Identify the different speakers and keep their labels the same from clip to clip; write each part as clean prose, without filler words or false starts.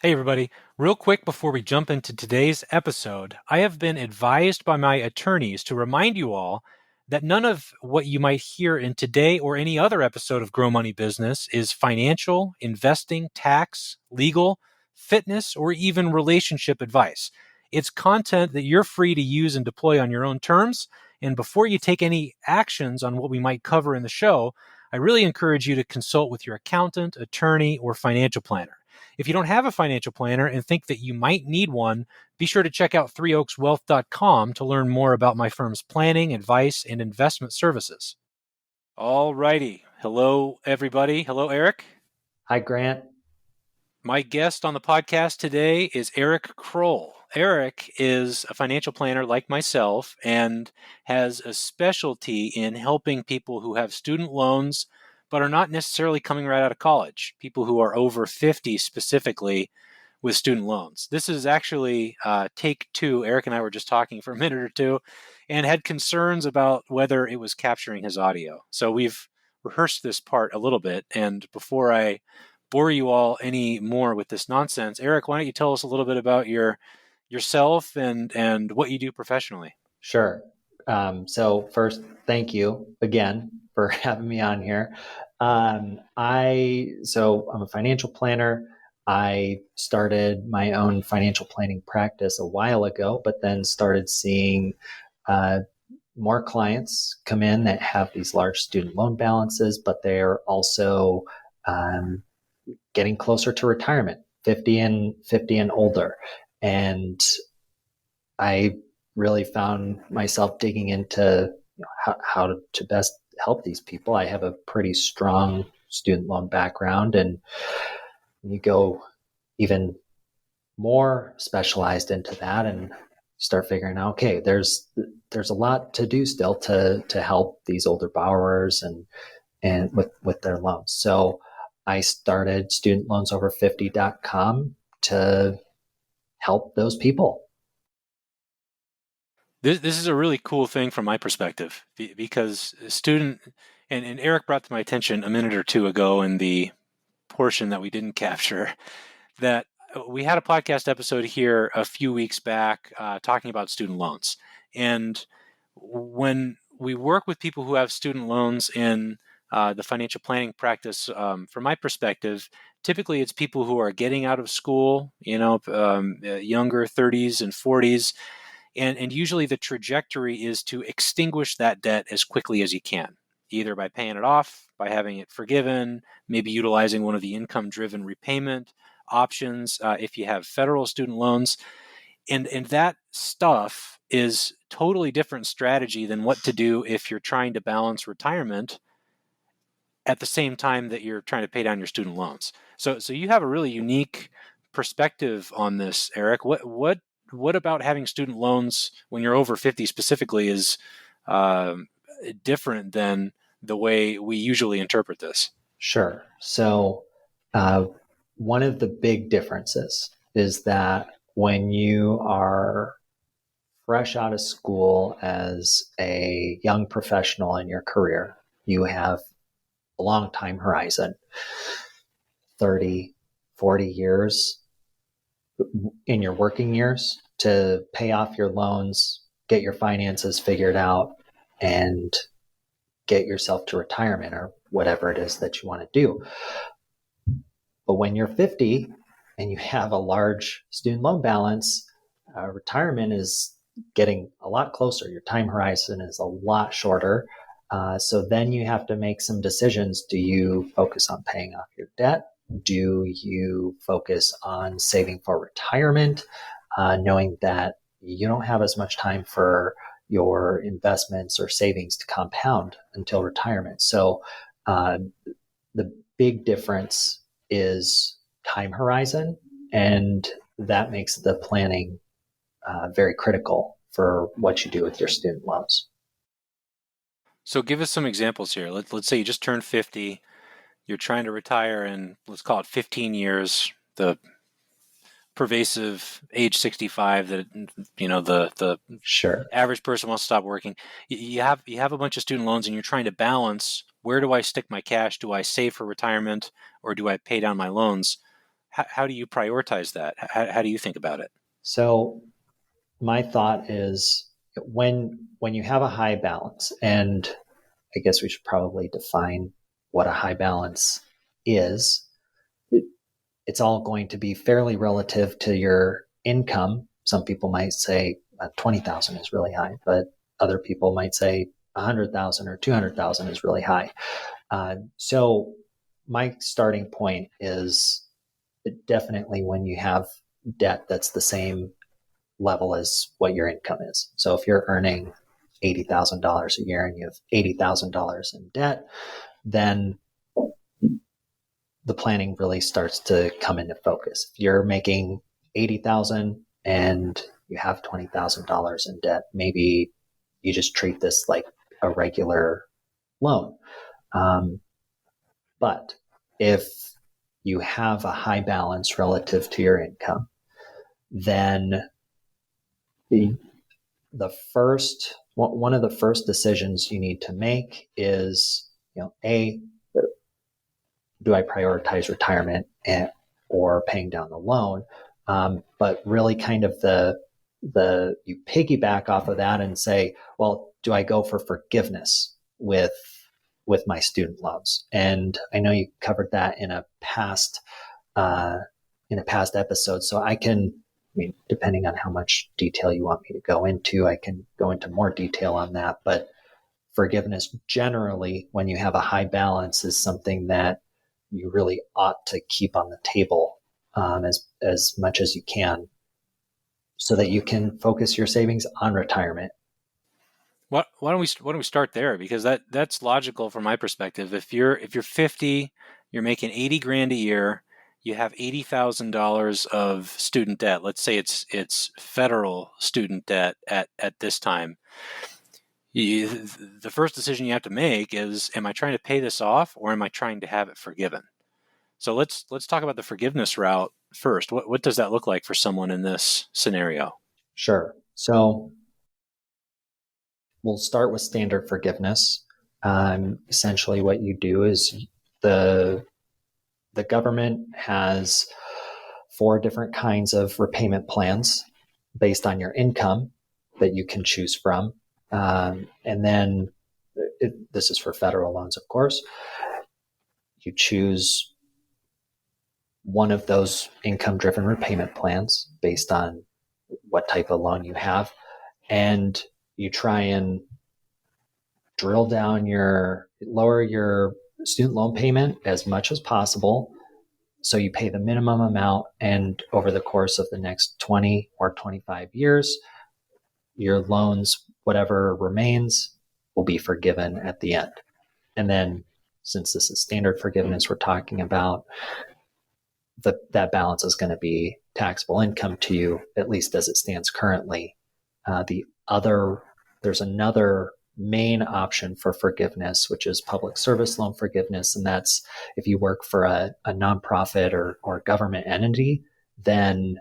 Speaker 1: Hey, everybody. Real quick before we jump into today's episode, I have been advised by my attorneys to remind you all that none of what you might hear in today or any other episode of Grow Money Business is financial, investing, tax, legal, fitness, or even relationship advice. It's content that you're free to use and deploy on your own terms. And before you take any actions on what we might cover in the show, I really encourage you to consult with your accountant, attorney, or financial planner. If you don't have a financial planner and think that you might need one, be sure to check out threeoakswealth.com to learn more about my firm's planning, advice, and investment services. All righty. Hello, everybody. Hello, Erik.
Speaker 2: Hi, Grant.
Speaker 1: My guest on the podcast today is Erik Kroll. Erik is a financial planner like myself and has a specialty in helping people who have student loans but are not necessarily coming right out of college, people who are over 50 specifically with student loans. This is actually take two. Erik and I were just talking for a minute or two and had concerns about whether it was capturing his audio. So we've rehearsed this part a little bit. And before I bore you all any more with this nonsense, Erik, why don't you tell us a little bit about yourself and what you do professionally?
Speaker 2: Sure. So first, thank you again for having me on here. I'm a financial planner. I started my own financial planning practice a while ago, but then started seeing uh, more clients come in that have these large student loan balances, but they're also um, getting closer to retirement, 50 and older. And I really found myself digging into how to best help these people. I have a pretty strong student loan background, and you go even more specialized into that and start figuring out, okay, there's a lot to do still to help these older borrowers and with their loans. So I started studentloansover50.com to help those people.
Speaker 1: This is a really cool thing from my perspective because student and Erik brought to my attention a minute or two ago in the portion that we didn't capture that we had a podcast episode here a few weeks back talking about student loans. And when we work with people who have student loans in the financial planning practice, from my perspective, typically it's people who are getting out of school, younger 30s and 40s. And usually the trajectory is to extinguish that debt as quickly as you can, either by paying it off, by having it forgiven, maybe utilizing one of the income-driven repayment options if you have federal student loans. And that stuff is totally different strategy than what to do if you're trying to balance retirement at the same time that you're trying to pay down your student loans. So you have a really unique perspective on this, Erik. What about having student loans when you're over 50 specifically is uh, different than the way we usually interpret this?
Speaker 2: Sure. So, uh, one of the big differences is that when you are fresh out of school as a young professional in your career, you have a long time horizon, 30, 40 years in your working years to pay off your loans, get your finances figured out, and get yourself to retirement or whatever it is that you want to do. But when you're 50 and you have a large student loan balance, retirement is getting a lot closer. Your time horizon is a lot shorter. So then you have to make some decisions. Do you focus on paying off your debt? Do you focus on saving for retirement, knowing that you don't have as much time for your investments or savings to compound until retirement? So uh, the big difference is time horizon, and that makes the planning very critical for what you do with your student loans.
Speaker 1: So give us some examples here. Let's say you just turned 50, you're trying to retire in, let's call it 15 years, the pervasive age 65 that the
Speaker 2: Sure.
Speaker 1: average person wants to stop working. You have a bunch of student loans and you're trying to balance, where do I stick my cash? Do I save for retirement or do I pay down my loans? how do you prioritize that? How do you think about it?
Speaker 2: So my thought is when you have a high balance, and I guess we should probably define what a high balance is. It's all going to be fairly relative to your income. Some people might say 20,000 is really high, but other people might say 100,000 or 200,000 is really high. So my starting point is definitely when you have debt that's the same level as what your income is. So if you're earning $80,000 a year and you have $80,000 in debt, then the planning really starts to come into focus. If you're making 80,000 and you have $20,000 in debt, maybe you just treat this like a regular loan. But if you have a high balance relative to your income, then the first one of the first decisions you need to make is, A, do I prioritize retirement or paying down the loan? But really kind of you piggyback off of that and say, well, do I go for forgiveness with my student loans? And I know you covered that in a past episode, so I mean, depending on how much detail you want me to go into, I can go into more detail on that. But forgiveness generally, when you have a high balance, is something that you really ought to keep on the table as much as you can, so that you can focus your savings on retirement.
Speaker 1: Why don't we start there? Because that's logical from my perspective. If you're 50, you're making 80 grand a year, you have $80,000 of student debt. Let's say it's federal student debt at this time. The first decision you have to make is, am I trying to pay this off or am I trying to have it forgiven? So let's talk about the forgiveness route first. What does that look like for someone in this scenario?
Speaker 2: Sure. So we'll start with standard forgiveness. Essentially, what you do is the government has 4 different kinds of repayment plans based on your income that you can choose from. And then this is for federal loans, of course. You choose one of those income-driven repayment plans based on what type of loan you have, and you try and lower your student loan payment as much as possible, so you pay the minimum amount, and over the course of the next 20 or 25 years, your loans, whatever remains, will be forgiven at the end. And then, since this is standard forgiveness we're talking about, that balance is going to be taxable income to you, at least as it stands currently. There's another main option for forgiveness, which is public service loan forgiveness. And that's if you work for a nonprofit or government entity, then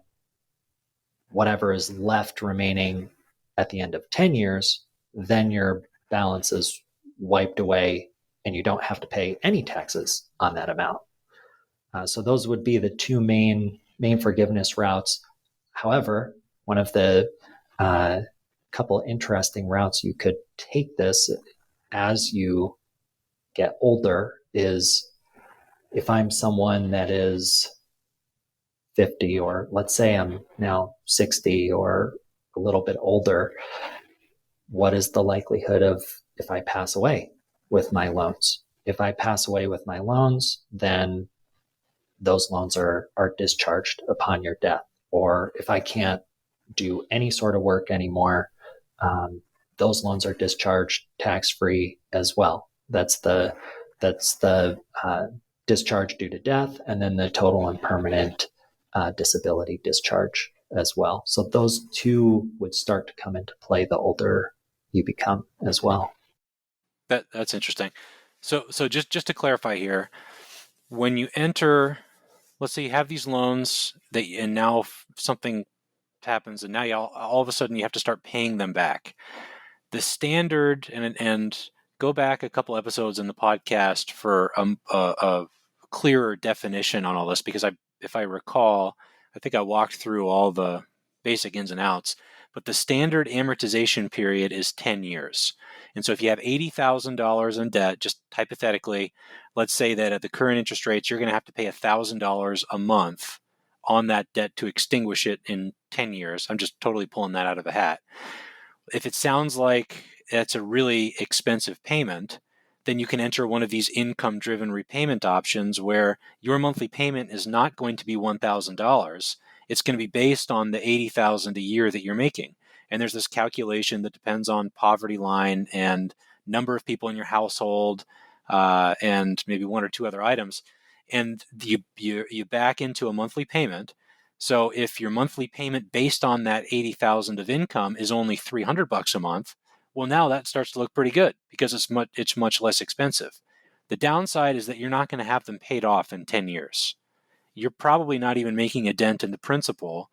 Speaker 2: whatever is left remaining at the end of 10 years, then your balance is wiped away and you don't have to pay any taxes on that amount. So those would be the 2 main forgiveness routes. However, one of the couple interesting routes you could take this as you get older is, if I'm someone that is 50, or let's say I'm now 60 or a little bit older, what is the likelihood of, if I pass away with my loans? If I pass away with my loans, then those loans are discharged upon your death. Or if I can't do any sort of work anymore, those loans are discharged tax-free as well. That's the discharge due to death, and then the total and permanent disability discharge as well. So those 2 would start to come into play the older you become as well.
Speaker 1: That's interesting. So just to clarify here, when you enter, let's say you have these loans and now something happens and now all of a sudden you have to start paying them back. The standard, and go back a couple episodes in the podcast for a clearer definition on all this, because if I recall, I think I walked through all the basic ins and outs, but the standard amortization period is 10 years. And so if you have $80,000 in debt, just hypothetically, let's say that at the current interest rates, you're going to have to pay $1,000 a month on that debt to extinguish it in 10 years. I'm just totally pulling that out of a hat. If it sounds like it's a really expensive payment, then you can enter one of these income-driven repayment options where your monthly payment is not going to be $1,000. It's going to be based on the $80,000 a year that you're making. And there's this calculation that depends on poverty line and number of people in your household, and maybe one or two other items. And you back into a monthly payment. So if your monthly payment based on that 80,000 of income is only $300 a month, well, now that starts to look pretty good because it's much less expensive. The downside is that you're not going to have them paid off in 10 years. You're probably not even making a dent in the principal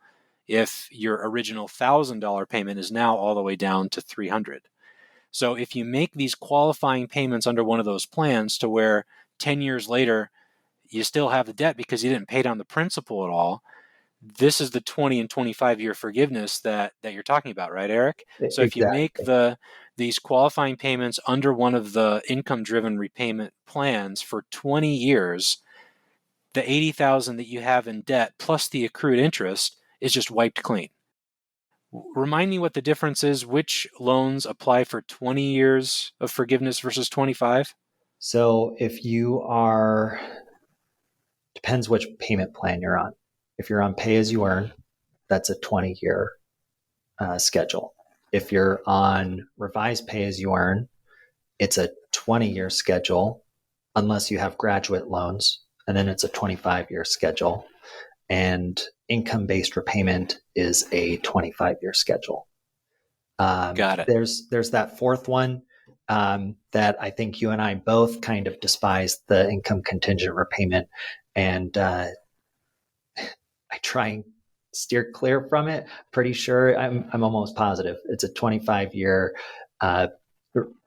Speaker 1: if your original $1,000 payment is now all the way down to 300. So if you make these qualifying payments under one of those plans to where 10 years later you still have the debt because you didn't pay down the principal at all, this is the 20 and 25-year forgiveness that you're talking about, right, Eric? So if you make
Speaker 2: Exactly.
Speaker 1: these qualifying payments under one of the income-driven repayment plans for 20 years, the 80,000 that you have in debt plus the accrued interest is just wiped clean. Remind me what the difference is. Which loans apply for 20 years of forgiveness versus 25?
Speaker 2: So if you are, depends which payment plan you're on. If you're on pay as you earn, that's a 20-year schedule. If you're on revised pay as you earn, it's a 20-year schedule, unless you have graduate loans, and then it's a 25-year schedule. And income-based repayment is a 25-year schedule.
Speaker 1: Got it.
Speaker 2: There's that fourth one that I think you and I both kind of despise, the income contingent repayment, and I try and steer clear from it. Pretty sure, I'm almost positive it's a 25-year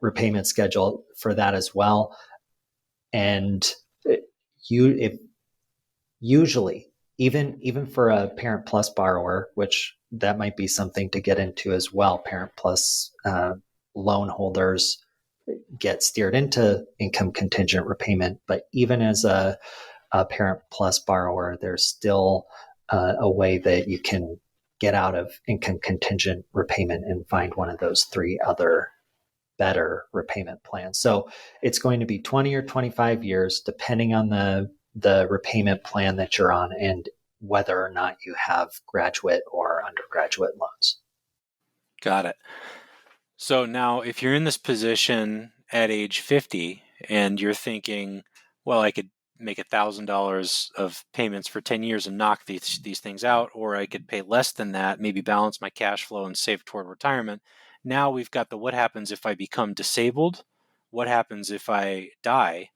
Speaker 2: repayment schedule for that as well. And if usually, even for a Parent Plus borrower, which that might be something to get into as well, Parent Plus loan holders get steered into income contingent repayment. But even as a Parent Plus borrower, there's still a way that you can get out of income contingent repayment and find one of those three other better repayment plans. So it's going to be 20 or 25 years, depending on the repayment plan that you're on and whether or not you have graduate or undergraduate loans.
Speaker 1: Got it. So now if you're in this position at age 50 and you're thinking, well, I could make $1,000 of payments for 10 years and knock these things out, or I could pay less than that, maybe balance my cash flow and save toward retirement. Now we've got the what happens if I become disabled? What happens if I die?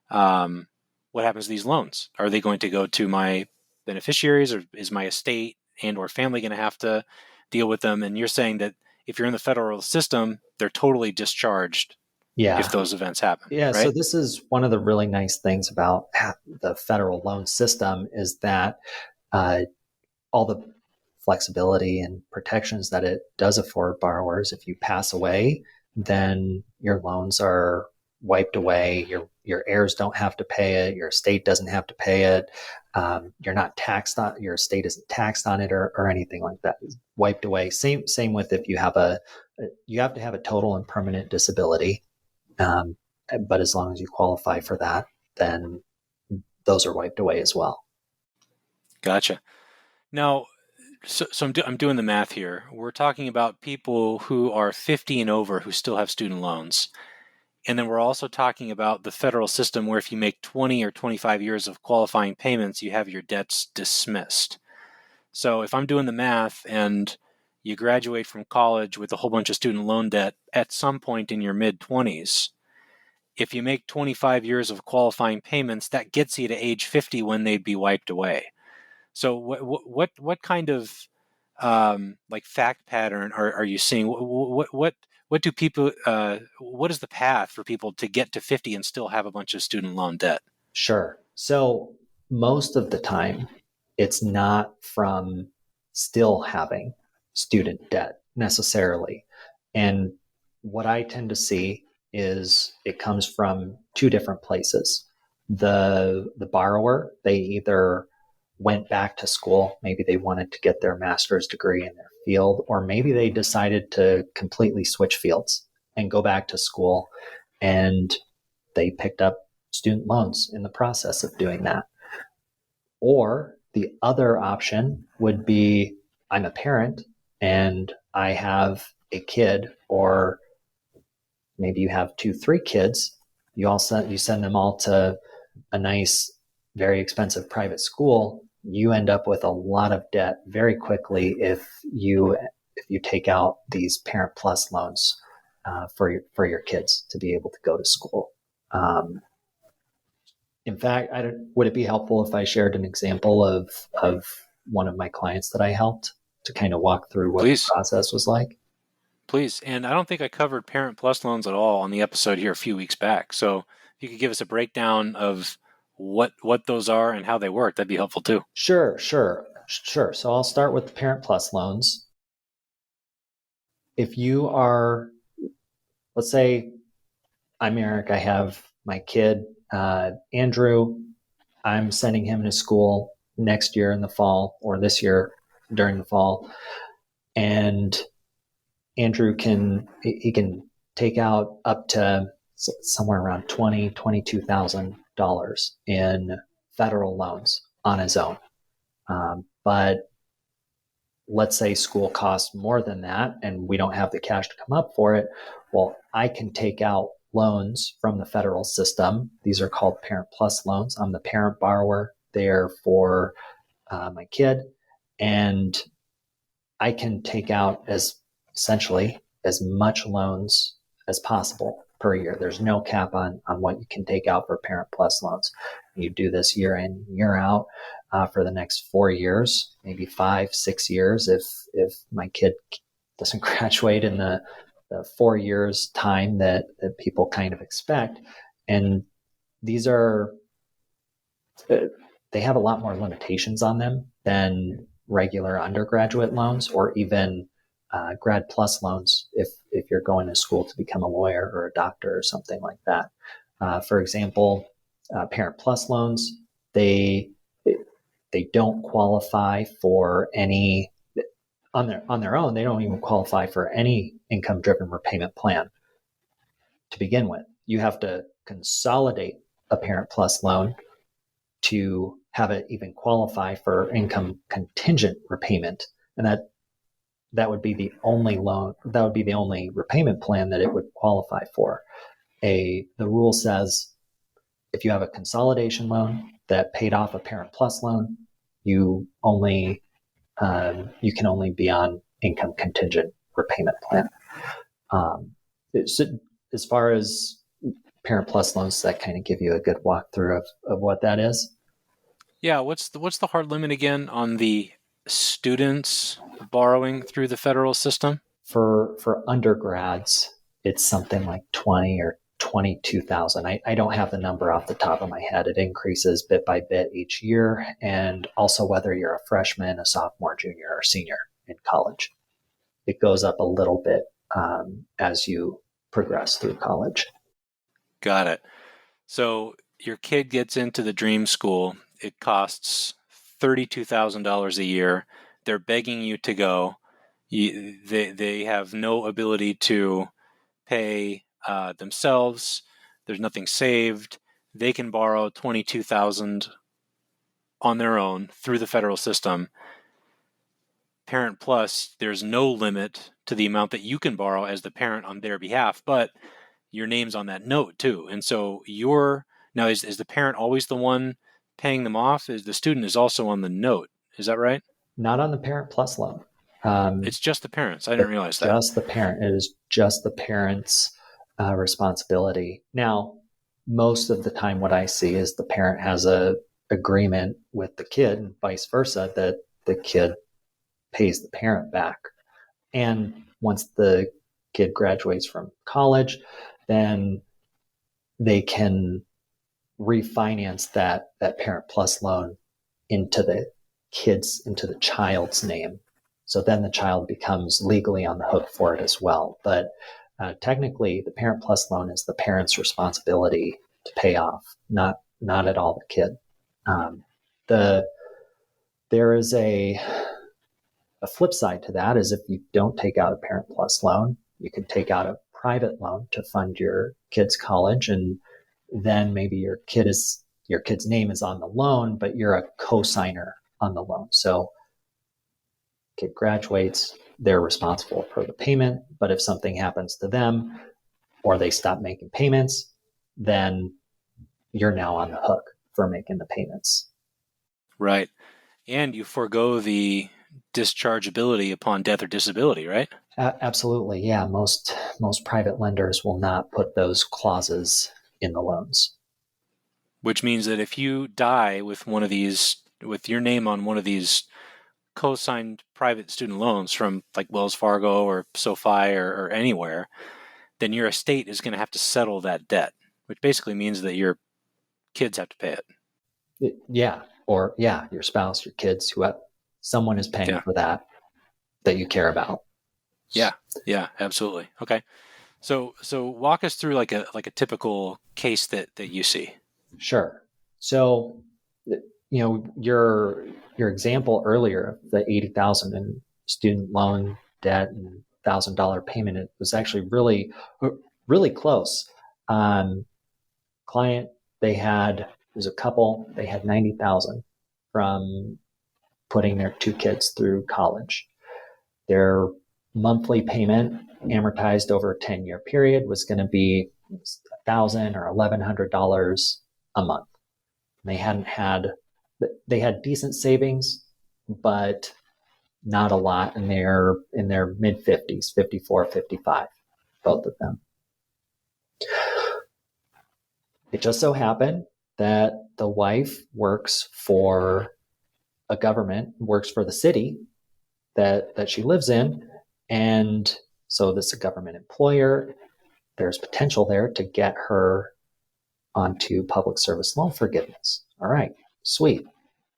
Speaker 1: What happens to these loans? Are they going to go to my beneficiaries, or is my estate and or family going to have to deal with them? And you're saying that if you're in the federal system, they're totally discharged if
Speaker 2: Yeah.
Speaker 1: those events happen,
Speaker 2: Yeah. So
Speaker 1: right?
Speaker 2: this is one of the really nice things about the federal loan system is that uh, all the flexibility and protections that it does afford borrowers. If you pass away, then your loans are wiped away. Your heirs don't have to pay it. Your estate doesn't have to pay it. You're not taxed on, your estate isn't taxed on it or anything like that. It's wiped away. Same with if you have you have to have a total and permanent disability. Um, but as long as you qualify for that, then those are wiped away as well.
Speaker 1: Gotcha. Now, I'm doing the math here. We're talking about people who are 50 and over who still have student loans. And then we're also talking about the federal system where if you make 20 or 25 years of qualifying payments, you have your debts dismissed. So if I'm doing the math and you graduate from college with a whole bunch of student loan debt at some point in your mid 20s, if you make 25 years of qualifying payments, that gets you to age 50 when they'd be wiped away. So what kind of like fact pattern are you seeing? What do people? What is the path for people to get to 50 and still have a bunch of student loan debt?
Speaker 2: Sure. So most of the time, it's not from still having student debt necessarily. And what I tend to see is it comes from two different places. The borrower, they either went back to school, maybe they wanted to get their master's degree in their field, or maybe they decided to completely switch fields and go back to school, and they picked up student loans in the process of doing that. Or the other option would be I'm a parent and I have a kid, or maybe you have two, three kids. You send them all to a nice, very expensive private school. You end up with a lot of debt very quickly if you take out these Parent Plus loans for your kids to be able to go to school. In fact, would it be helpful if I shared an example of one of my clients that I helped to kind of walk through what the
Speaker 1: Please.
Speaker 2: process was like?
Speaker 1: Please. And I don't think I covered Parent Plus loans at all on the episode here a few weeks back. So if you could give us a breakdown of what those are and how they work, that'd be helpful too.
Speaker 2: Sure. So I'll start with the Parent Plus loans. If you are, let's say I'm Eric, I have my kid, Andrew, I'm sending him to school next year in the fall, or this year during the fall. And Andrew can take out up to somewhere around $22,000 in federal loans on his own. But let's say school costs more than that and we don't have the cash to come up for it. Well, I can take out loans from the federal system. These are called Parent Plus loans. I'm the parent borrower there for my kid, and I can take out essentially as much loans as possible per year. There's no cap on what you can take out for Parent Plus loans. You do this year in, year out for the next 4 years, maybe 5, 6 years. If my kid doesn't graduate in the 4 years time that people kind of expect. And these they have a lot more limitations on them than regular undergraduate loans, or even grad plus loans if you're going to school to become a lawyer or a doctor or something like that. For example, Parent Plus loans, they don't qualify for any on their own. They don't even qualify for any income driven repayment plan to begin with. You have to consolidate a Parent Plus loan to have it even qualify for income contingent repayment, and that would be the only loan. That would be the only repayment plan that it would qualify for. The rule says if you have a consolidation loan that paid off a Parent Plus loan, you can only be on income contingent repayment plan. As far as Parent Plus loans, that kind of give you a good walkthrough of what that is.
Speaker 1: Yeah, what's the hard limit again on the students borrowing through the federal system?
Speaker 2: For undergrads, it's something like 20 or 22,000. I don't have the number off the top of my head. It increases bit by bit each year, and also whether you're a freshman, a sophomore, junior, or senior in college, it goes up a little bit as you progress through college.
Speaker 1: Got it. So your kid gets into the dream school. It costs $32,000 a year. They're begging you to go. They have no ability to pay themselves. There's nothing saved. They can borrow $22,000 on their own through the federal system. Parent Plus, there's no limit to the amount that you can borrow as the parent on their behalf, but your name's on that note too. And so now is the parent always the one paying them off? Is the student is also on the note? Is that right?
Speaker 2: Not on the Parent Plus loan.
Speaker 1: It's just the parents. I didn't realize that.
Speaker 2: Just the parent. It is just the parent's responsibility. Now, most of the time, what I see is the parent has a agreement with the kid, and vice versa, that the kid pays the parent back. And once the kid graduates from college, then they can refinance that Parent Plus loan into kids into the child's name. So then the child becomes legally on the hook for it as well. But technically, the Parent Plus loan is the parent's responsibility to pay off, not at all the kid. The There is a flip side to that is if you don't take out a Parent Plus loan, you can take out a private loan to fund your kid's college, and then maybe your kid's name is on the loan, but you're a co-signer on the loan. So kid graduates, they're responsible for the payment, but if something happens to them or they stop making payments, then you're now on the hook for making the payments.
Speaker 1: Right. And you forego the dischargeability upon death or disability, right?
Speaker 2: Absolutely. Yeah. Most private lenders will not put those clauses in the loans.
Speaker 1: Which means that if you die with one of these, with your name on one of these co-signed private student loans from like Wells Fargo or SoFi or anywhere, then your estate is going to have to settle that debt, which basically means that your kids have to pay it.
Speaker 2: Or your spouse, your kids, someone is paying for that you care about.
Speaker 1: Yeah, absolutely. Okay. So walk us through like a typical case that you see.
Speaker 2: Sure. So, your example earlier, the 80,000 in student loan debt and $1,000 payment, it was actually really, really close. Client, there's a couple, they had 90,000 from putting their two kids through college. Their monthly payment amortized over a 10-year period was going to be $1,000 or $1,100 a month. They had decent savings, but not a lot in their mid 50s, 54, 55, both of them. It just so happened that the wife works for the city that she lives in. And so this is a government employer. There's potential there to get her onto public service loan forgiveness. All right, sweet.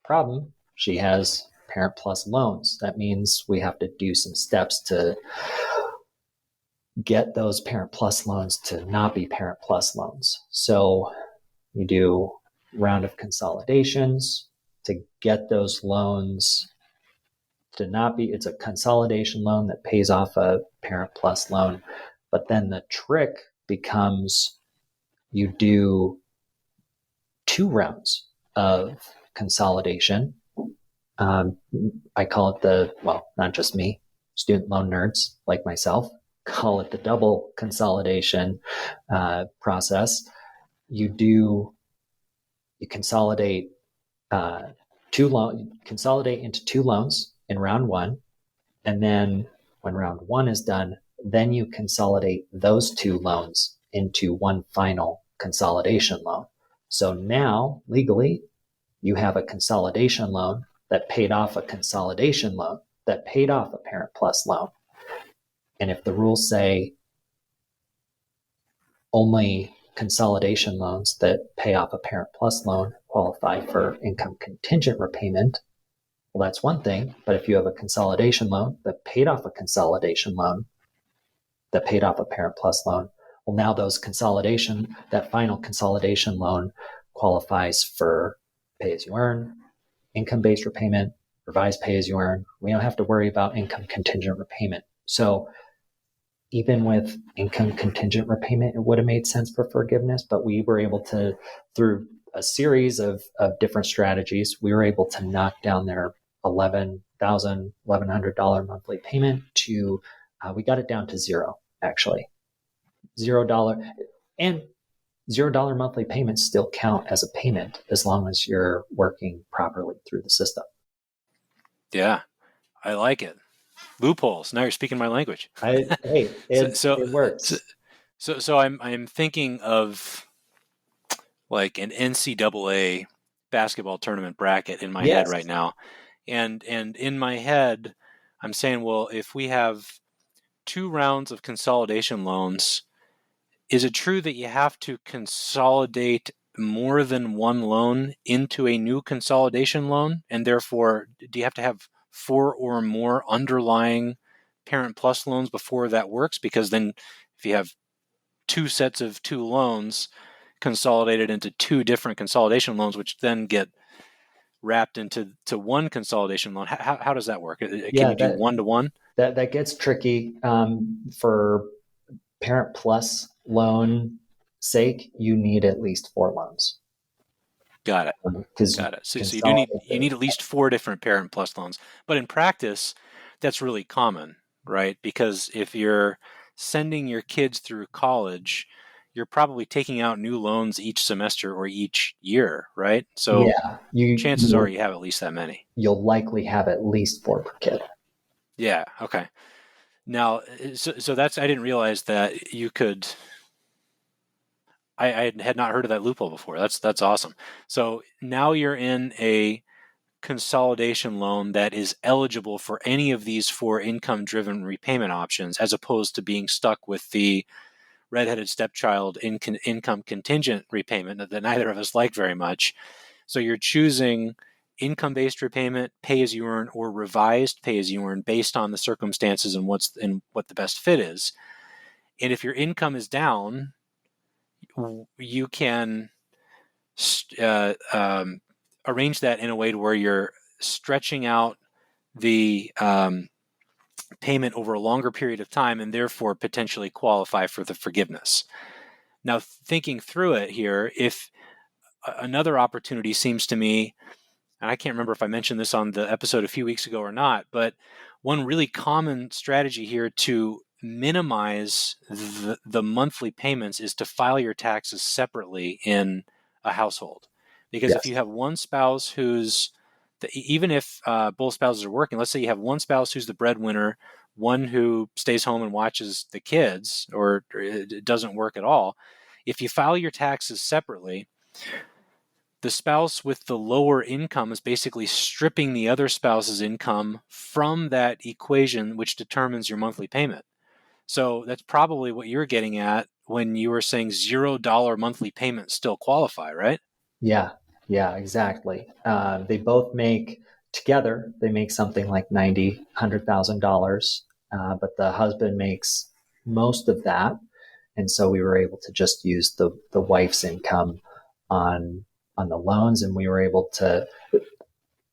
Speaker 2: Problem, she has Parent Plus loans. That means we have to do some steps to get those Parent Plus loans to not be Parent Plus loans. So you do round of consolidations to get those loans to not be, it's a consolidation loan that pays off a Parent Plus loan. But then the trick becomes you do 2 rounds of consolidation. I call it not just me, student loan nerds like myself call it the double consolidation process. You consolidate consolidate into 2 loans in round 1, and then when round 1 is done, then you consolidate those 2 loans into one final consolidation loan. So now, legally, you have a consolidation loan that paid off a consolidation loan that paid off a Parent Plus loan. And if the rules say only consolidation loans that pay off a Parent Plus loan qualify for income contingent repayment, well, that's one thing. But if you have a consolidation loan that paid off a consolidation loan that paid off a Parent Plus loan, well, now that final consolidation loan qualifies for pay as you earn, income-based repayment, revised pay as you earn. We don't have to worry about income contingent repayment. So even with income contingent repayment, it would have made sense for forgiveness, but we were able to, through a series of different strategies, we were able to knock down their $1,100 monthly payment to, we got it down to zero, actually. $0. And $0 monthly payments still count as a payment as long as you're working properly through the system.
Speaker 1: Yeah, I like it. Loopholes. Now you're speaking my language.
Speaker 2: It works.
Speaker 1: So I'm thinking of like an NCAA basketball tournament bracket in my head right now, and in my head, I'm saying, well, if we have 2 rounds of consolidation loans, is it true that you have to consolidate more than one loan into a new consolidation loan? And therefore, do you have to have 4 or more underlying Parent Plus loans before that works? Because then if you have 2 sets of 2 loans consolidated into 2 different consolidation loans, which then get wrapped into one consolidation loan, how does that work? Can
Speaker 2: Yeah,
Speaker 1: you do one to one?
Speaker 2: that gets tricky. For Parent Plus loan sake, you need at least 4 loans
Speaker 1: Got it.
Speaker 2: because
Speaker 1: Got it. So you do need
Speaker 2: consolidate
Speaker 1: you need at least 4 different Parent Plus loans. But in practice, that's really common, right? Because if you're sending your kids through college, you're probably taking out new loans each semester or each year, right? So
Speaker 2: Yeah,
Speaker 1: chances are you have at least that many.
Speaker 2: you'll likely have at least 4 per kid.
Speaker 1: Yeah. Okay. Now, so that's I didn't realize that you could. I had not heard of that loophole before. That's awesome. So now you're in a consolidation loan that is eligible for any of these 4 income-driven repayment options, as opposed to being stuck with the redheaded stepchild income contingent repayment that neither of us like very much. So you're choosing income-based repayment, pay as you earn, or revised pay as you earn based on the circumstances and what the best fit is. And if your income is down, you can uh, um, arrange that in a way to where you're stretching out the payment over a longer period of time and therefore potentially qualify for the forgiveness. Now, thinking through it here, if another opportunity seems to me, and I can't remember if I mentioned this on the episode a few weeks ago or not, but one really common strategy here to minimize the monthly payments is to file your taxes separately in a household. Because if
Speaker 2: Yes.
Speaker 1: you have one spouse who's, even if both spouses are working, let's say you have one spouse who's the breadwinner, one who stays home and watches the kids, or it doesn't work at all. If you file your taxes separately, the spouse with the lower income is basically stripping the other spouse's income from that equation, which determines your monthly payment. So that's probably what you're getting at when you were saying $0 monthly payments still qualify, right?
Speaker 2: Yeah, yeah, exactly. They both make together. They make something like $90,000, but the husband makes most of that, and so we were able to just use the wife's income on the loans, and we were able to.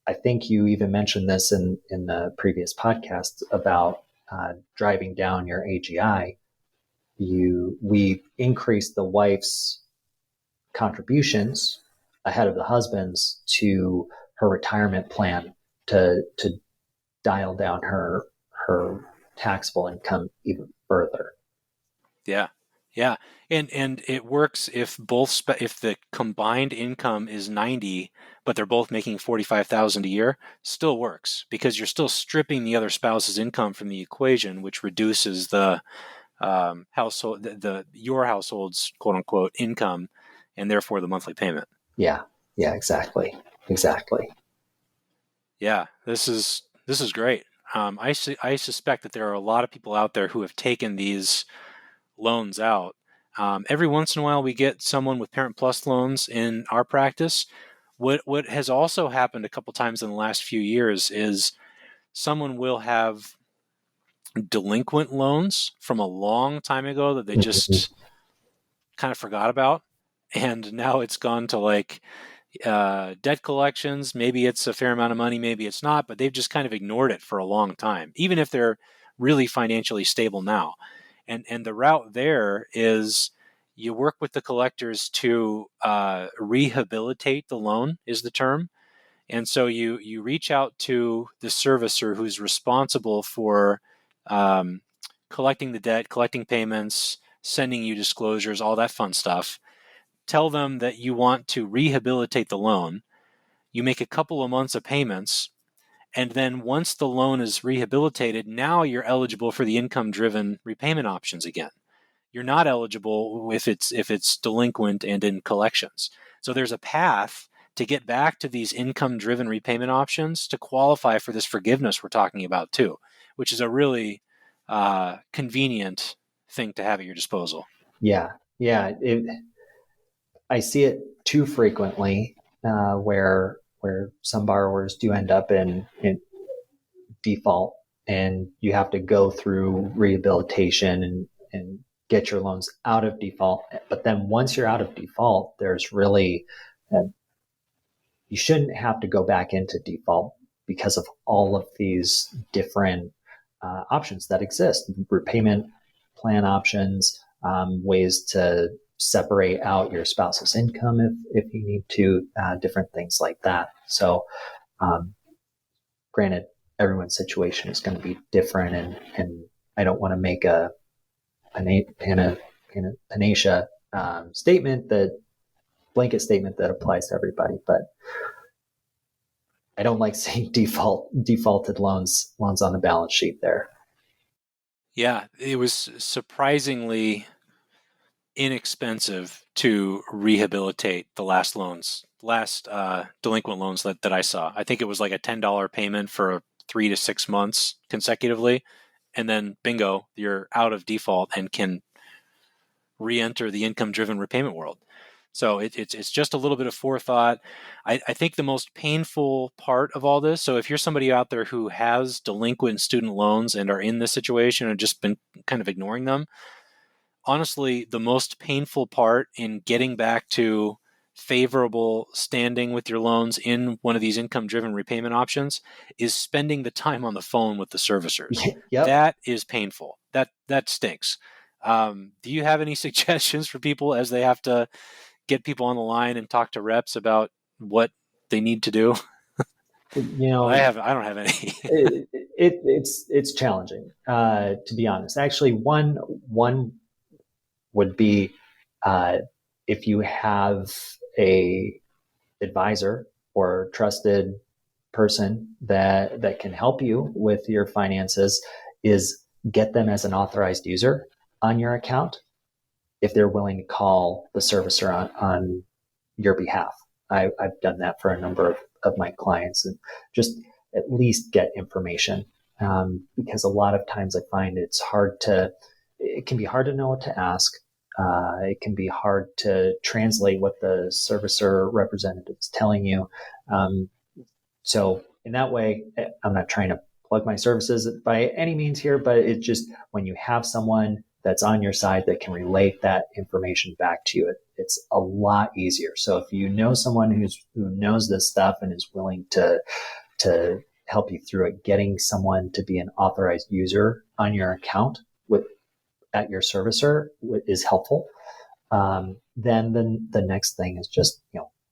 Speaker 2: I think you even mentioned this in the previous podcast about driving down your AGI. We increased the wife's contributions ahead of the husband's to her retirement plan to dial down her taxable income even further.
Speaker 1: Yeah. Yeah. And it works if if the combined income is 90, but they're both making 45,000 a year, still works because you're still stripping the other spouse's income from the equation, which reduces the household, your household's quote unquote income, and therefore the monthly payment.
Speaker 2: Yeah, yeah, exactly.
Speaker 1: Yeah, this is great. I suspect that there are a lot of people out there who have taken these loans out. Every once in a while, we get someone with Parent Plus loans in our practice. What has also happened a couple times in the last few years is someone will have delinquent loans from a long time ago that they
Speaker 2: Mhm.
Speaker 1: just kind of forgot about, and now it's gone to like debt collections. Maybe it's a fair amount of money, maybe it's not, but they've just kind of ignored it for a long time, even if they're really financially stable now. And the route there is you work with the collectors to rehabilitate the loan is the term. And so you reach out to the servicer who's responsible for um, collecting the debt, collecting payments, sending you disclosures, all that fun stuff. Tell them that you want to rehabilitate the loan. You make a couple of months of payments, and then once the loan is rehabilitated, now you're eligible for the income-driven repayment options again. You're not eligible if it's delinquent and in collections. So there's a path to get back to these income-driven repayment options to qualify for this forgiveness we're talking about too, which is a really convenient thing to have at your disposal.
Speaker 2: Yeah, yeah. I see it too frequently, where some borrowers do end up in default, and you have to go through rehabilitation and get your loans out of default. But then once you're out of default, there's really you shouldn't have to go back into default because of all of these different options that exist: repayment plan options, ways to separate out your spouse's income if you need to, different things like that. So, granted, everyone's situation is going to be different, and I don't want to make a panacea statement, that blanket statement that applies to everybody, but I don't like seeing defaulted loans on the balance sheet there.
Speaker 1: Yeah, it was surprisingly inexpensive to rehabilitate the last delinquent loans that I saw. I think it was like a $10 payment for 3 to 6 months consecutively, and then bingo, you're out of default and can re-enter the income-driven repayment world. So it's just a little bit of forethought. I think the most painful part of all this, so if you're somebody out there who has delinquent student loans and are in this situation and just been kind of ignoring them, honestly, the most painful part in getting back to favorable standing with your loans in one of these income-driven repayment options is spending the time on the phone with the servicers.
Speaker 2: Yep.
Speaker 1: That is painful. That stinks. Do you have any suggestions for people as they have to get people on the line and talk to reps about what they need to do? I don't have any.
Speaker 2: It's challenging, to be honest. Actually, one would be, if you have a advisor or trusted person that can help you with your finances, is get them as an authorized user on your account if they're willing to call the servicer on your behalf. I've done that for a number of my clients, and just at least get information, because a lot of times I find it can be hard to know what to ask. It can be hard to translate what the servicer representative is telling you. So in that way, I'm not trying to plug my services by any means here, but it's just when you have someone that's on your side that can relate that information back to you, it's a lot easier. So if you know someone who knows this stuff and is willing to help you through it, getting someone to be an authorized user on your account at your servicer is helpful. Then the next thing is just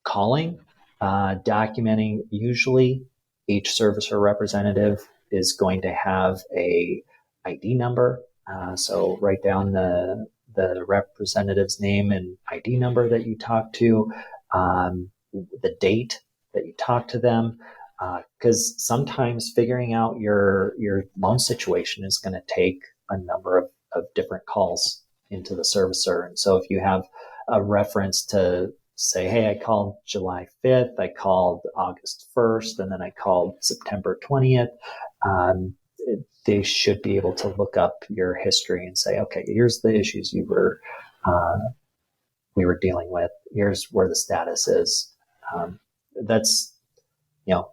Speaker 2: calling, documenting. Usually, each servicer representative is going to have a ID number. So write down the representative's name and ID number that you talk to, the date that you talk to them, because sometimes figuring out your loan situation is going to take a number of different calls into the servicer. And so if you have a reference to say, hey, I called July 5th, I called August 1st, and then I called September 20th, they should be able to look up your history and say, okay, here's the issues we were dealing with. Here's where the status is. That's,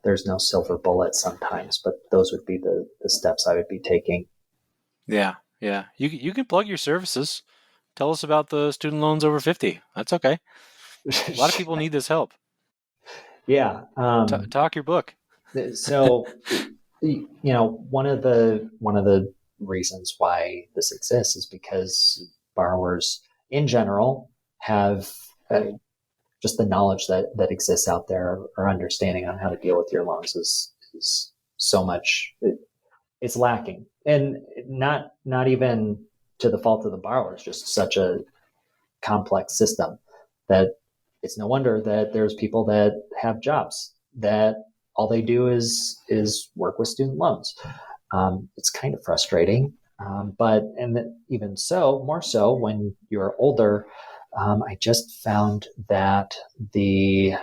Speaker 2: there's no silver bullet sometimes, but those would be the steps I would be taking.
Speaker 1: Yeah. You can plug your services. Tell us about the student loans over 50. That's okay. A lot of people need this help.
Speaker 2: Yeah.
Speaker 1: Talk your book.
Speaker 2: So, one of the reasons why this exists is because borrowers in general have just the knowledge that exists out there, or understanding on how to deal with your loans is so much. It's lacking, and not even to the fault of the borrower. It's just such a complex system that it's no wonder that there's people that have jobs that all they do is work with student loans. It's kind of frustrating, but even so, more so when you're older. I just found that the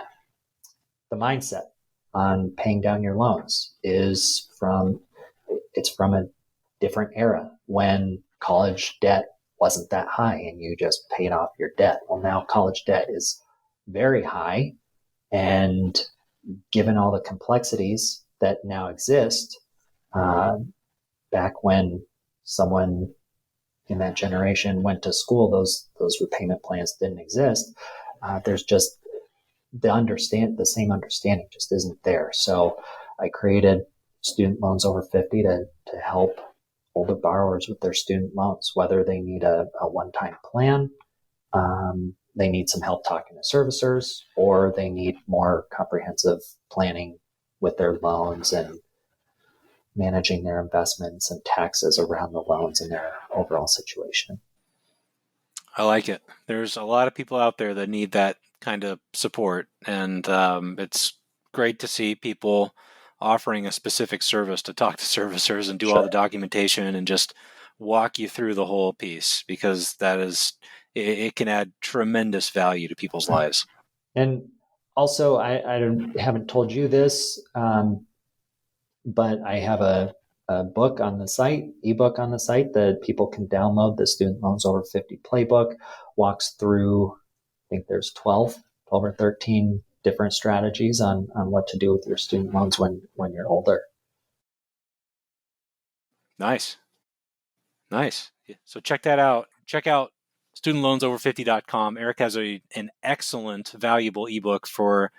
Speaker 2: mindset on paying down your loans is from a different era, when college debt wasn't that high and you just paid off your debt. Well, now college debt is very high. And given all the complexities that now exist, uh, back when someone in that generation went to school, those repayment plans didn't exist. There's just the same understanding just isn't there. So I created student loans over 50 to help older borrowers with their student loans, whether they need a one-time plan, they need some help talking to servicers, or they need more comprehensive planning with their loans and managing their investments and taxes around the loans and their overall situation.
Speaker 1: I like it. There's a lot of people out there that need that kind of support, and it's great to see people offering a specific service to talk to servicers and do all the documentation and just walk you through the whole piece, because it can add tremendous value to people's lives.
Speaker 2: And also, I haven't told you this, but I have a book on the site, ebook on the site that people can download. The Student Loans Over 50 Playbook walks through, I think there's 12 or 13 different strategies on what to do with your student loans when you're older.
Speaker 1: Nice. So check that out. Check out studentloansover50.com. Erik has an excellent, valuable ebook for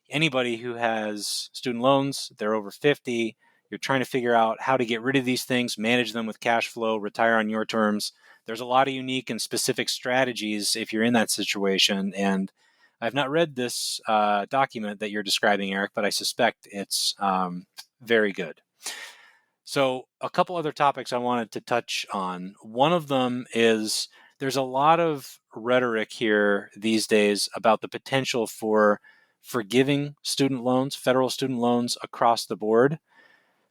Speaker 1: anybody who has student loans. They're over 50. You're trying to figure out how to get rid of these things, manage them with cash flow, retire on your terms. There's a lot of unique and specific strategies if you're in that situation. And I've not read this document that you're describing, Erik, but I suspect it's very good. So a couple other topics I wanted to touch on. One of them is there's a lot of rhetoric here these days about the potential for forgiving student loans, federal student loans across the board,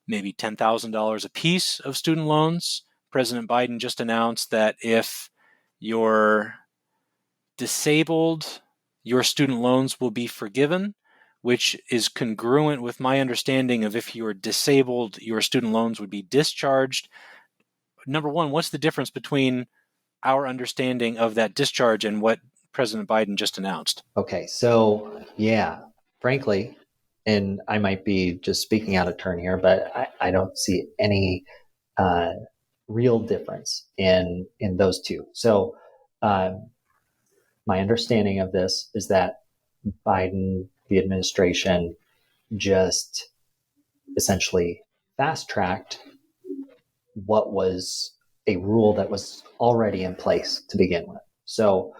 Speaker 1: maybe $10,000 a piece of student loans. President Biden just announced that if you're disabled, your student loans will be forgiven, which is congruent with my understanding of if you are disabled, your student loans would be discharged. Number one, what's the difference between our understanding of that discharge and what President Biden just announced?
Speaker 2: Okay, so yeah, frankly, and I might be just speaking out of turn here, but I don't see any real difference in those two. So my understanding of this is that Biden, the administration, just essentially fast-tracked what was a rule that was already in place to begin with. So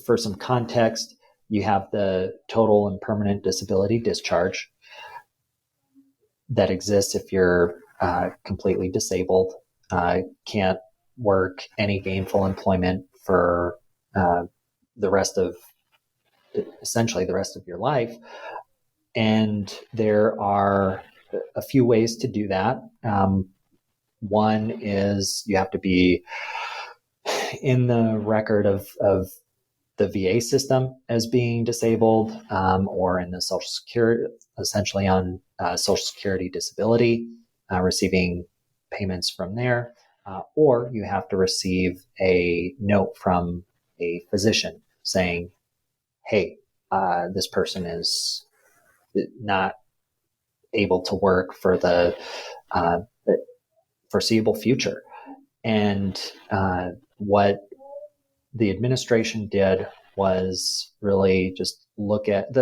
Speaker 2: for some context, you have the total and permanent disability discharge that exists if you're completely disabled, can't work any gainful employment for essentially the rest of your life. And there are a few ways to do that. One is you have to be in the record of the VA system as being disabled, or in the Social Security, essentially on Social Security disability, receiving payments from there, or you have to receive a note from a physician saying, hey, this person is not able to work for the foreseeable future. And what the administration did was really just look at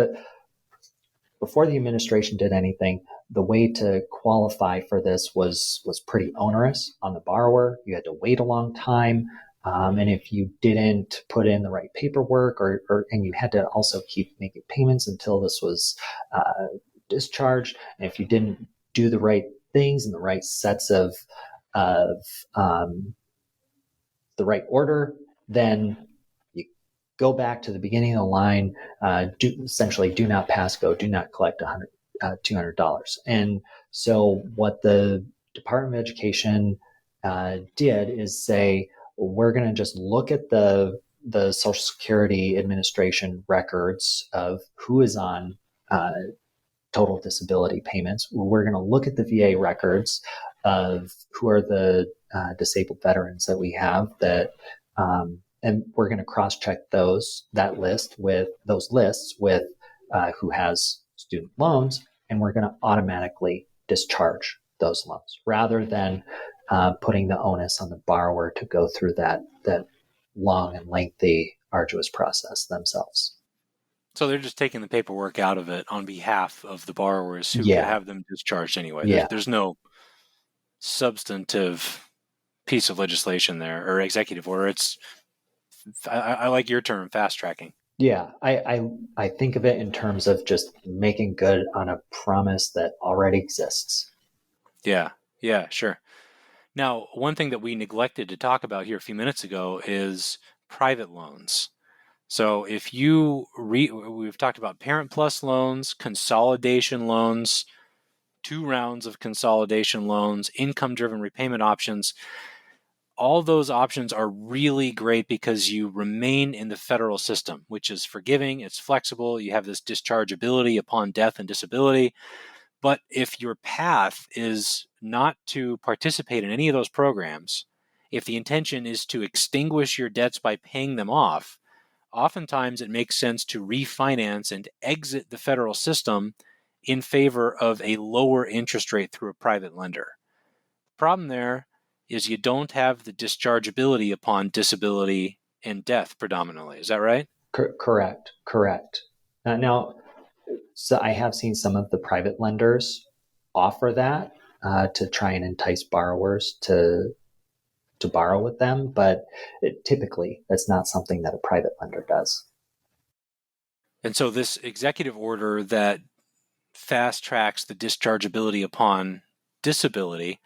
Speaker 2: before the administration did anything, the way to qualify for this was pretty onerous on the borrower. You had to wait a long time. And if you didn't put in the right paperwork and you had to also keep making payments until this was discharged. And if you didn't do the right things in the right sets of the right order, then you go back to the beginning of the line, essentially do not pass go, do not collect $200. And so what the Department of Education did is say, we're going to just look at the Social Security Administration records of who is on total disability payments. We're going to look at the VA records of who are the disabled veterans that we have that and we're going to cross-check those lists with who has student loans, and we're going to automatically discharge those loans rather than putting the onus on the borrower to go through that long and lengthy, arduous process themselves.
Speaker 1: So they're just taking the paperwork out of it on behalf of the borrowers who could
Speaker 2: Yeah,
Speaker 1: have them discharged anyway.
Speaker 2: yeah,
Speaker 1: There's no substantive piece of legislation there or executive order. I like your term, fast tracking.
Speaker 2: yeah. I think of it in terms of just making good on a promise that already exists.
Speaker 1: Yeah, yeah, sure. Now, one thing that we neglected to talk about here a few minutes ago is private loans. So if we've talked about Parent Plus loans, consolidation loans, 2 rounds of consolidation loans, income-driven repayment options. All those options are really great because you remain in the federal system, which is forgiving, it's flexible, you have this dischargeability upon death and disability. But if your path is not to participate in any of those programs, if the intention is to extinguish your debts by paying them off, oftentimes it makes sense to refinance and exit the federal system in favor of a lower interest rate through a private lender. The problem there is you don't have the dischargeability upon disability and death predominantly. Is that right?
Speaker 2: Correct. Now, so I have seen some of the private lenders offer that to try and entice borrowers to borrow with them, but typically that's not something that a private lender does.
Speaker 1: And so this executive order that fast tracks the dischargeability upon disability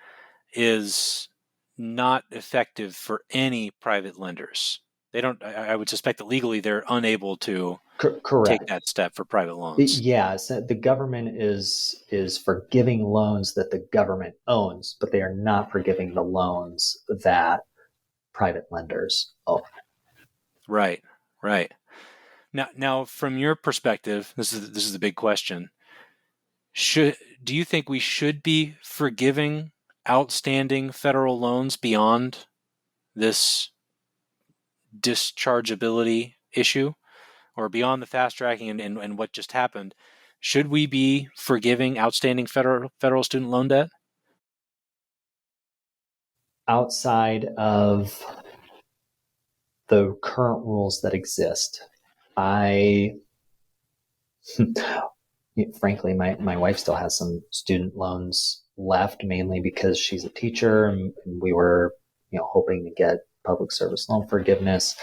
Speaker 1: is not effective for any private lenders. They don't, I would suspect that legally they're unable to take
Speaker 2: Correct.
Speaker 1: that step for private loans.
Speaker 2: Yeah, so the government is forgiving loans that the government owns, but they are not forgiving the loans that private lenders own.
Speaker 1: Right, right. Now, from your perspective, this is the big question. Do you think we should be forgiving outstanding federal loans beyond this dischargeability issue, or beyond the fast tracking and what just happened? Should we be forgiving outstanding federal student loan debt?
Speaker 2: Outside of the current rules that exist, I frankly, my wife still has some student loans left, mainly because she's a teacher, and we were, hoping to get public service loan forgiveness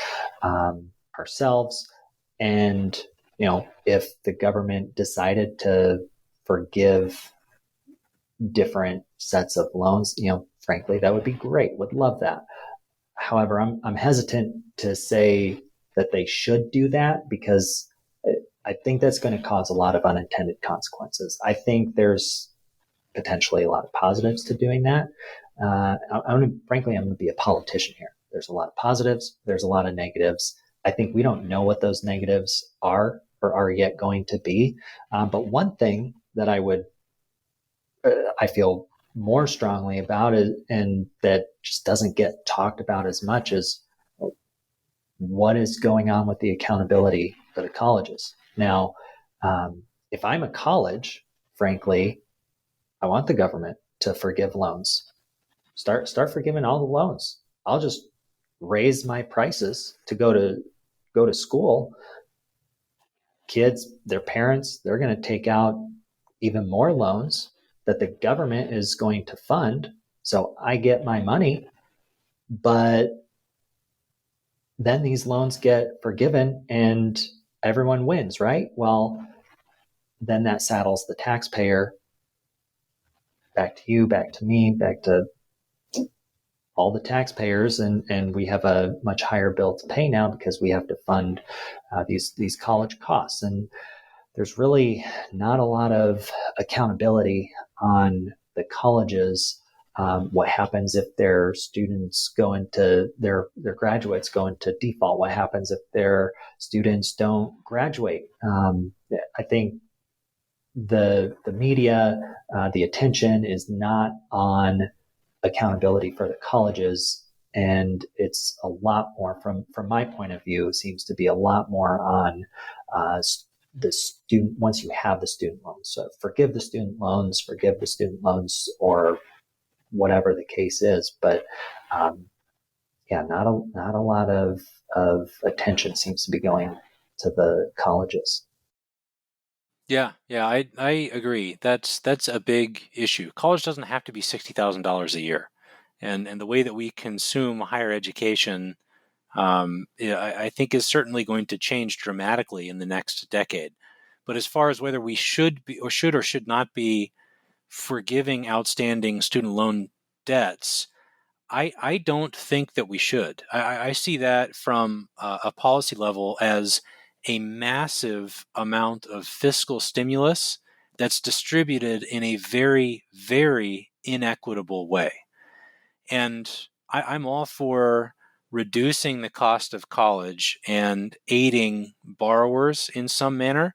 Speaker 2: ourselves. And if the government decided to forgive different sets of loans, frankly, that would be great. Would love that. However, I'm hesitant to say that they should do that because I think that's going to cause a lot of unintended consequences. I think there's potentially a lot of positives to doing that. Frankly, I'm going to be a politician here. There's a lot of positives. There's a lot of negatives. I think we don't know what those negatives are or are yet going to be. But one thing that I feel more strongly about it, and that just doesn't get talked about as much, as what is going on with the accountability for the colleges. Now, if I'm a college, frankly, I want the government to forgive loans. Start forgiving all the loans. I'll just raise my prices to go to school. Kids, their parents, they're going to take out even more loans that the government is going to fund. So I get my money, but then these loans get forgiven and everyone wins, right? Well, then that saddles the taxpayer back to you, back to me, back to all the taxpayers, and we have a much higher bill to pay now because we have to fund these college costs. And there's really not a lot of accountability on the colleges. What happens if their students go into their graduates go into default? What happens if their students don't graduate? I think the media, the attention is not on accountability for the colleges and it's a lot more from my point of view, seems to be a lot more on uh, the student. Once you have the student loans, so forgive the student loans, or whatever the case is. But yeah, not a lot of attention seems to be going to the colleges.
Speaker 1: Yeah, I agree. That's a big issue. College doesn't have to be $60,000 a year, and the way that we consume higher education, yeah, I think is certainly going to change dramatically in the next decade. But as far as whether we should not be forgiving outstanding student loan debts, I don't think that we should. I see that from a policy level as a massive amount of fiscal stimulus that's distributed in a very, very inequitable way. And I'm all for reducing the cost of college and aiding borrowers in some manner,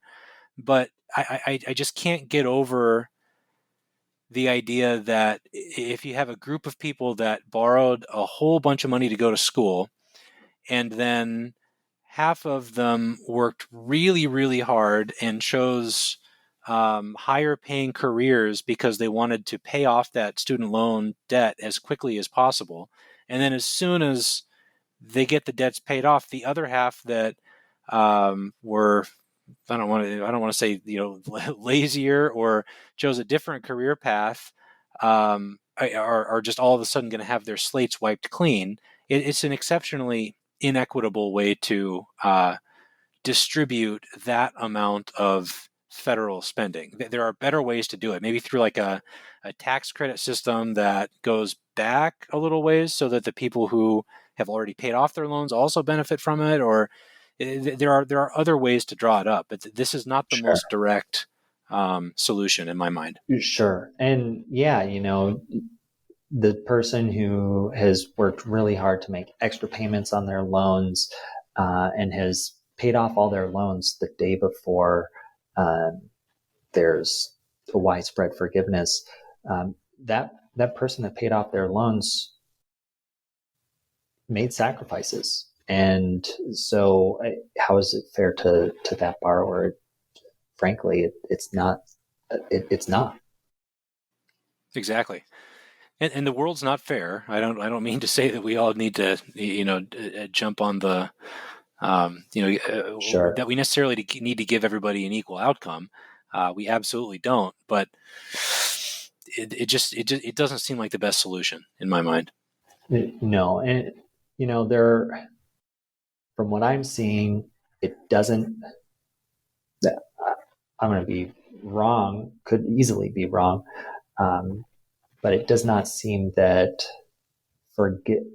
Speaker 1: but I just can't get over the idea that if you have a group of people that borrowed a whole bunch of money to go to school, and then half of them worked really, really hard and chose higher paying careers because they wanted to pay off that student loan debt as quickly as possible. And then as soon as they get the debts paid off, the other half that were I don't want to say lazier or chose a different career path are just all of a sudden going to have their slates wiped clean. It's an exceptionally inequitable way to distribute that amount of federal spending. There are better ways to do it, maybe through like a tax credit system that goes back a little ways so that the people who have already paid off their loans also benefit from it, or there are other ways to draw it up, but this is not the
Speaker 2: Sure.
Speaker 1: most direct solution in my mind.
Speaker 2: Sure. And yeah, the person who has worked really hard to make extra payments on their loans, and has paid off all their loans the day before um, there's a widespread forgiveness. That person that paid off their loans made sacrifices, and so how is it fair to that borrower? Frankly, it's not. It's not.
Speaker 1: Exactly. And the world's not fair. I don't mean to say that we all need to jump on the
Speaker 2: Sure.
Speaker 1: that we necessarily need to give everybody an equal outcome. We absolutely don't. But it doesn't seem like the best solution in my mind.
Speaker 2: No, and there, from what I'm seeing, it doesn't. I'm going to be wrong. Could easily be wrong, um, but it does not seem that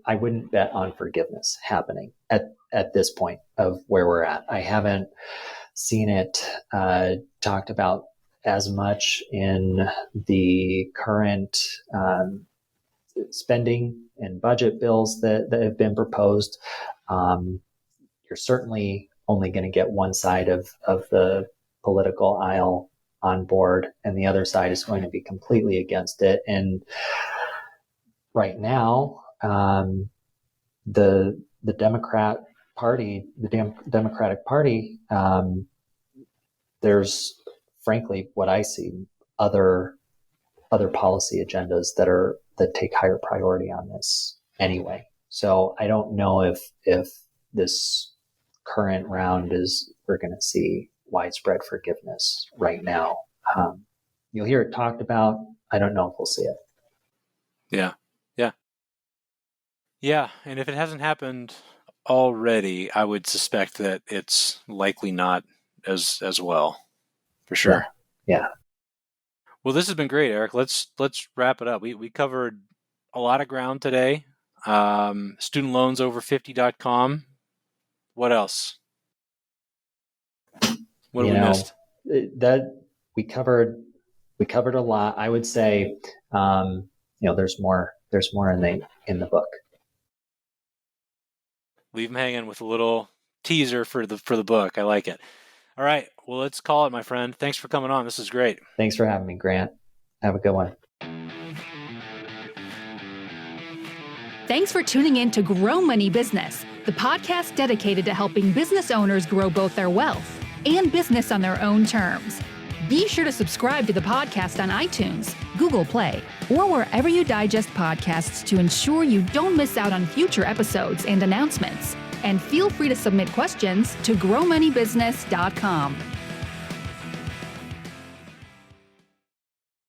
Speaker 2: I wouldn't bet on forgiveness happening at this point of where we're at. I haven't seen it talked about as much in the current spending and budget bills that have been proposed. Um, you're certainly only going to get one side of the political aisle on board, and the other side is going to be completely against it. And right now, the Democrat Party, Democratic Party, there's frankly what I see other policy agendas that take higher priority on this anyway. So I don't know if this current round is we're going to see widespread forgiveness right now. You'll hear it talked about. I don't know if we'll see it.
Speaker 1: Yeah, yeah, yeah. And if it hasn't happened already, I would suspect that it's likely not as well, for
Speaker 2: Yeah,
Speaker 1: sure.
Speaker 2: yeah,
Speaker 1: Well, this has been great, Eric. Let's wrap it up. We covered a lot of ground today. Studentloansover50.com. What else? What have
Speaker 2: you
Speaker 1: we
Speaker 2: know
Speaker 1: missed?
Speaker 2: that we covered a lot. I would say, there's more in the book.
Speaker 1: Leave them hanging with a little teaser for the book. I like it. All right. Well, let's call it, my friend. Thanks for coming on. This is great.
Speaker 2: Thanks for having me, Grant. Have a good one.
Speaker 3: Thanks for tuning in to Grow Money Business, the podcast dedicated to helping business owners grow both their wealth and business on their own terms. Be sure to subscribe to the podcast on iTunes, Google Play, or wherever you digest podcasts to ensure you don't miss out on future episodes and announcements. And feel free to submit questions to growmoneybusiness.com.